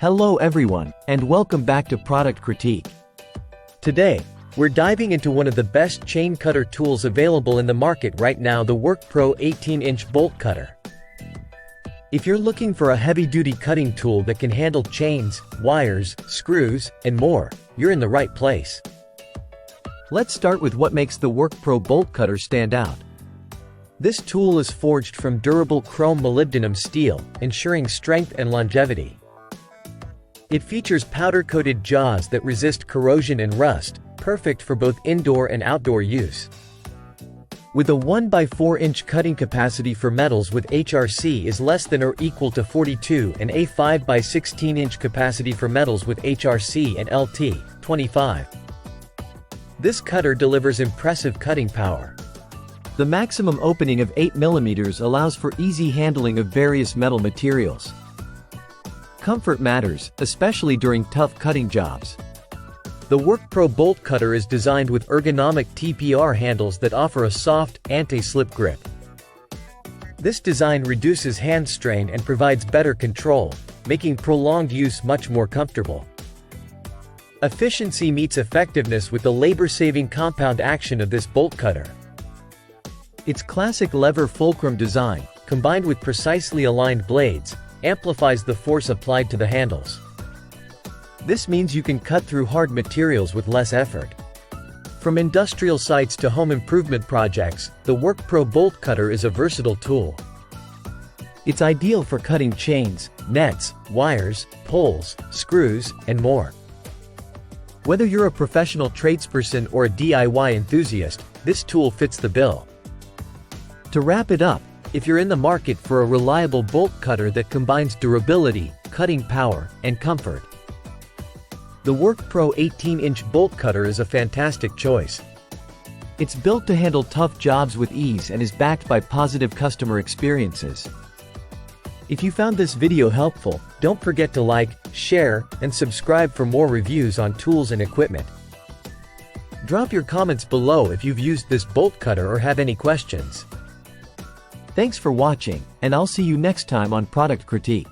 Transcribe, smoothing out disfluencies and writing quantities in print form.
Hello everyone, and welcome back to Product Critique. Today, we're diving into one of the best chain cutter tools available in the market right now, the WORKPRO 18-inch bolt cutter. If you're looking for a heavy-duty cutting tool that can handle chains, wires, screws, and more, you're in the right place. Let's start with what makes the WORKPRO bolt cutter stand out. This tool is forged from durable chrome molybdenum steel, ensuring strength and longevity. It features powder-coated jaws that resist corrosion and rust, perfect for both indoor and outdoor use. With a 1x4-inch cutting capacity for metals with HRC is less than or equal to 42 and a 5x16-inch capacity for metals with HRC and LT, 25. This cutter delivers impressive cutting power. The maximum opening of 8 mm allows for easy handling of various metal materials. Comfort matters, especially during tough cutting jobs. The WORKPRO bolt cutter is designed with ergonomic TPR handles that offer a soft, anti-slip grip. This design reduces hand strain and provides better control, making prolonged use much more comfortable. Efficiency meets effectiveness with the labor-saving compound action of this bolt cutter. Its classic lever fulcrum design, combined with precisely aligned blades, amplifies the force applied to the handles. This means you can cut through hard materials with less effort. From industrial sites to home improvement projects, the WORKPRO bolt cutter is a versatile tool. It's ideal for cutting chains, nets, wires, poles, screws, and more. Whether you're a professional tradesperson or a DIY enthusiast, this tool fits the bill. To wrap it up, if you're in the market for a reliable bolt cutter that combines durability, cutting power, and comfort, the WORKPRO 18-inch bolt cutter is a fantastic choice. It's built to handle tough jobs with ease and is backed by positive customer experiences. If you found this video helpful, don't forget to like, share, and subscribe for more reviews on tools and equipment. Drop your comments below if you've used this bolt cutter or have any questions. Thanks for watching, and I'll see you next time on Product Critique.